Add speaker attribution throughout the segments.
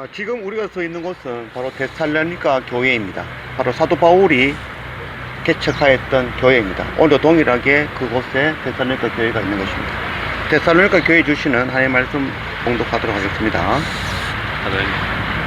Speaker 1: 지금 우리가 서 있는 곳은 바로 데살로니가 교회입니다. 바로 사도 바울이 개척하였던 교회입니다. 오늘도 동일하게 그곳에 데살로니가 교회가 있는 것입니다. 데살로니가 교회 주시는 하나님의 말씀 봉독하도록 하겠습니다.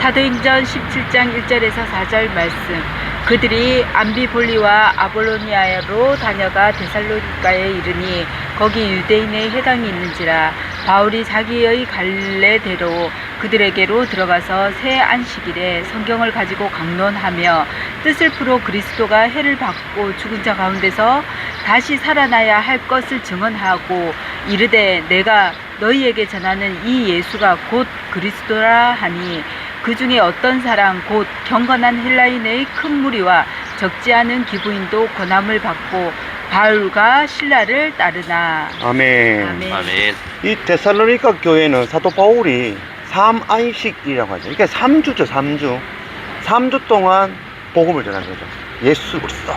Speaker 2: 사도행전 17장 1절에서 4절 말씀. 그들이 암비볼리와 아볼로니아로 다녀가 데살로니가에 이르니 거기 유대인의 회당이 있는지라. 바울이 자기의 갈래대로 그들에게로 들어가서 새 안식일에 성경을 가지고 강론하며 뜻을 풀어 그리스도가 해를 받고 죽은 자 가운데서 다시 살아나야 할 것을 증언하고 이르되 내가 너희에게 전하는 이 예수가 곧 그리스도라 하니 그 중에 어떤 사람 곧 경건한 헬라인의 큰 무리와 적지 않은 기부인도 권함을 받고 바울과 실라를 따르나.
Speaker 1: 아멘.
Speaker 3: 아멘.
Speaker 1: 이 데살로니가 교회는 사도 바울이 삼안식이라고 하죠. 그러니까 3주죠, 3주. 3주 동안 복음을 전하는 거죠. 예수 그리스도.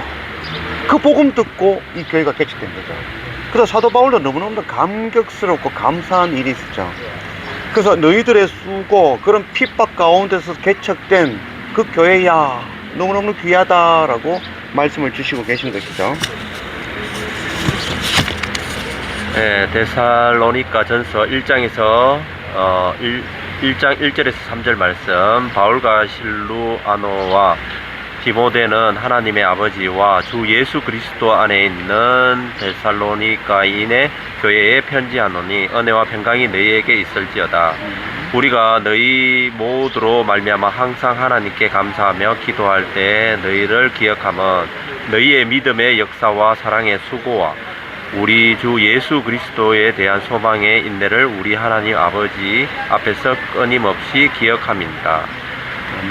Speaker 1: 그 복음 듣고 이 교회가 개척된 거죠. 그래서 사도 바울도 너무너무 감격스럽고 감사한 일이 있었죠. 그래서 너희들의 수고, 그런 핍박 가운데서 개척된 그 교회야 너무너무 귀하다라고 말씀을 주시고 계신 것이죠.
Speaker 3: 네, 데살로니가 전서 1장에서 1장 1절에서 3절 말씀. 바울과 실루아노와 디모데는 하나님의 아버지와 주 예수 그리스도 안에 있는 데살로니가인의 교회에 편지하노니 은혜와 평강이 너희에게 있을지어다. 우리가 너희 모두로 말미암아 항상 하나님께 감사하며 기도할 때 너희를 기억하면 너희의 믿음의 역사와 사랑의 수고와 우리 주 예수 그리스도에 대한 소망의 인내를 우리 하나님 아버지 앞에서 끊임없이 기억함입니다.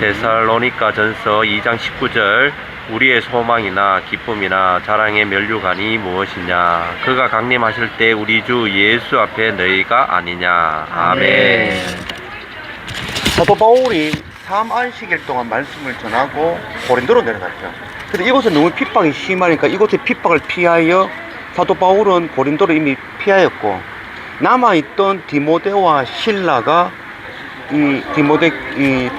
Speaker 3: 데살로니가 전서 2장 19절. 우리의 소망이나 기쁨이나 자랑의 면류관이 무엇이냐? 그가 강림하실 때 우리 주 예수 앞에 너희가 아니냐? 아멘.
Speaker 1: 사도 바울이 3안식일 동안 말씀을 전하고 고린도로 내려갔죠. 근데 이곳은 너무 핍박이 심하니까 이곳의 핍박을 피하여 사도 바울은 고린도를 이미 피하였고 남아있던 디모데와 실라가 이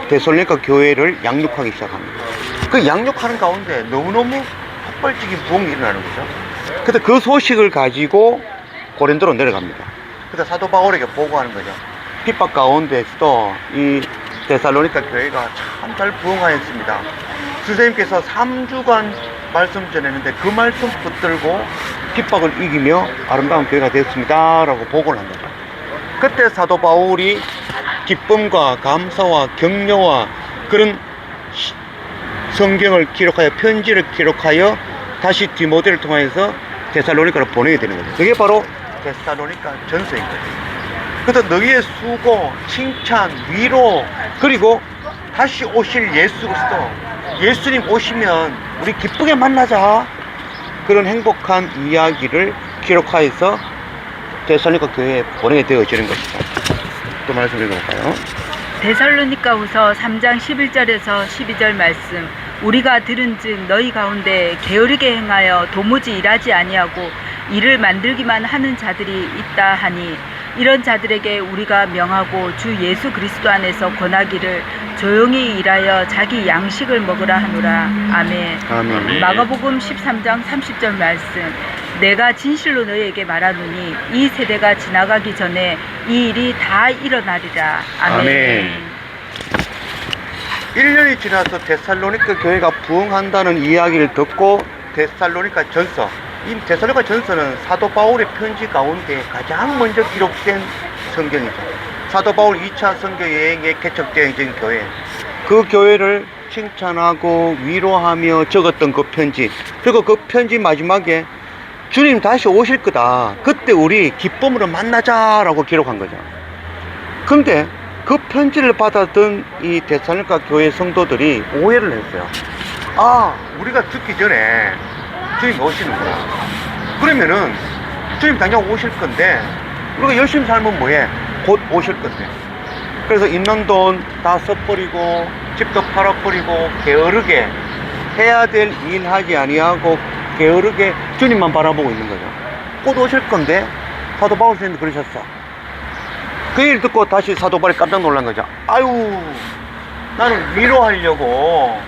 Speaker 1: 데살로니가 교회를 양육하기 시작합니다. 그 양육하는 가운데 너무너무 폭발적인 부흥이 일어나는 거죠. 그래서 그 소식을 가지고 고린도로 내려갑니다. 그래서 사도 바울에게 보고하는 거죠. 핍박 가운데서도 이 데살로니가 교회가 참 잘 부흥하였습니다. 선생님께서 3주간 말씀 전했는데 그 말씀 붙들고 핍박을 이기며 아름다운 교회가 되었습니다 라고 보고를 한 거죠. 그때 사도 바울이 기쁨과 감사와 격려와 그런 성경을 기록하여 편지를 기록하여 다시 디모데를 통해서 데살로니가로 보내게 되는 거죠. 그게 바로 데살로니가 전서인 거죠. 그래서 너희의 수고, 칭찬, 위로, 그리고 다시 오실 예수 그리스도, 예수님 오시면 우리 기쁘게 만나자, 그런 행복한 이야기를 기록하여서 데살로니가 교회에 보내게 되어지는 것이죠. 또 말씀 읽어볼까요?
Speaker 2: 데살로니가후서 3장 11절에서 12절 말씀. 우리가 들은즉 너희 가운데 게으르게 행하여 도무지 일하지 아니하고 일을 만들기만 하는 자들이 있다 하니 이런 자들에게 우리가 명하고 주 예수 그리스도 안에서 권하기를 조용히 일하여 자기 양식을 먹으라 하노라. 아멘.
Speaker 1: 아멘.
Speaker 2: 마가복음 13장 30절 말씀. 내가 진실로 너희에게 말하노니 이 세대가 지나가기 전에 이 일이 다 일어나리라. 아멘.
Speaker 1: 아멘. 1년이 지나서 데살로니가 교회가 부흥한다는 이야기를 듣고 데살로니가 전서, 이 데살로니가 전서는 사도 바울의 편지 가운데 가장 먼저 기록된 성경이죠. 사도 바울 2차 선교 여행에 개척되어진 교회, 그 교회를 칭찬하고 위로하며 적었던 그 편지, 그리고 그 편지 마지막에 주님 다시 오실 거다, 그때 우리 기쁨으로 만나자라고 기록한 거죠. 근데 그 편지를 받았던 이 데살로니가 교회 성도들이 오해를 했어요. 아, 우리가 죽기 전에 주님 오시는구나. 그러면은 주님 당장 오실 건데 우리가 열심히 살면 뭐해? 곧 오실 건데. 그래서 있는 돈 다 써버리고 집도 팔아버리고 게으르게 해야 될 일 하지 아니하고 게으르게 주님만 바라보고 있는 거죠. 곧 오실 건데 사도 바울 선생님도 그러셨어. 그 일 듣고 다시 사도 바울이 깜짝 놀란 거죠. 아유, 나는 위로하려고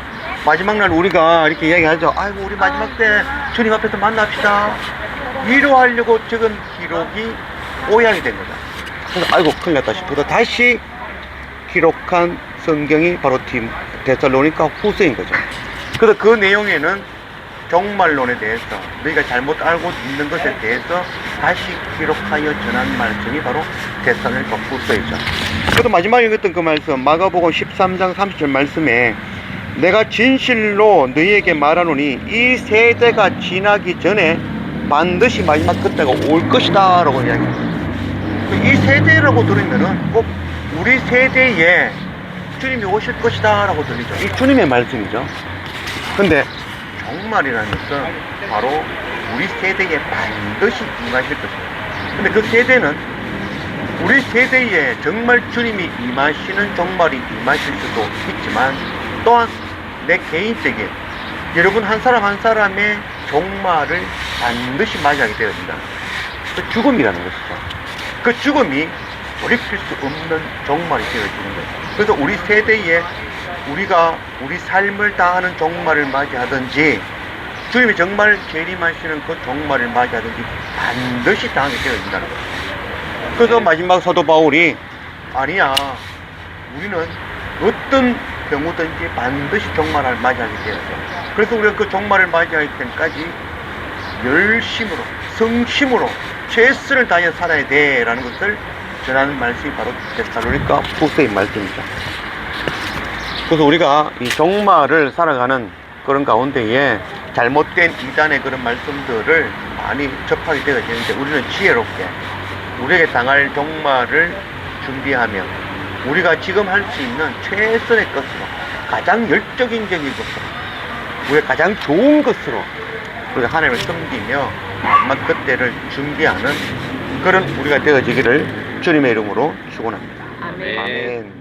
Speaker 1: 마지막 날 우리가 이렇게 이야기하죠. 아이고, 우리 마지막 때 주님 앞에서 만납시다. 위로하려고 적은 기록이 오해하게 된 거죠. 그래서 아이고, 큰일 났다 싶어서 다시 기록한 성경이 바로 데살로니가 후서인 거죠. 그래서 그 내용에는 종말론에 대해서 너희가 잘못 알고 있는 것에 대해서 다시 기록하여 전한 말씀이 바로 데살로니가 후서이죠. 그래서 마지막에 읽었던 그 말씀 마가복음 13장 30절 말씀에 내가 진실로 너희에게 말하노니 이 세대가 지나기 전에 반드시 마지막 그때가 올 것이다 라고 이야기합니다. 이 세대라고 들으면은 꼭 우리 세대에 주님이 오실 것이다 라고 들리죠. 이 주님의 말씀이죠. 근데 종말이라는 것은 바로 우리 세대에 반드시 임하실 것입니다. 근데 그 세대는 우리 세대에 정말 주님이 임하시는 종말이 임하실 수도 있지만 또한 내 개인적인 여러분 한 사람 한 사람의 종말을 반드시 맞이하게 되어진다. 그 죽음이라는 것이죠. 그 죽음이 돌이킬 수 없는 종말이 되어지는 거예요. 그래서 우리 세대에 우리가 우리 삶을 다하는 종말을 맞이하든지 주님이 정말 재림하시는 그 종말을 맞이하든지 반드시 당하게 되어진다는 거예요. 그래서 마지막 사도 바울이 아니야, 우리는 어떤 경우든지 반드시 종말을 맞이하게 되어져. 그래서 우리가 그 종말을 맞이할 때까지 열심으로 성심으로 최선을 다해 살아야 돼 라는 것을 전하는 말씀이 바로 데살로니가 후서의 말씀이죠. 그래서 우리가 이 종말을 살아가는 그런 가운데에 잘못된 이단의 그런 말씀들을 많이 접하게 되어지는데 우리는 지혜롭게 우리에게 당할 종말을 준비하며 우리가 지금 할 수 있는 최선의 것으로 가장 열정적인 것으로 우리가 가장 좋은 것으로 우리가 하나님을 섬기며 마지막 그때를 준비하는 그런 우리가 되어지기를 주님의 이름으로 축원합니다.
Speaker 2: 아멘.
Speaker 1: 아멘.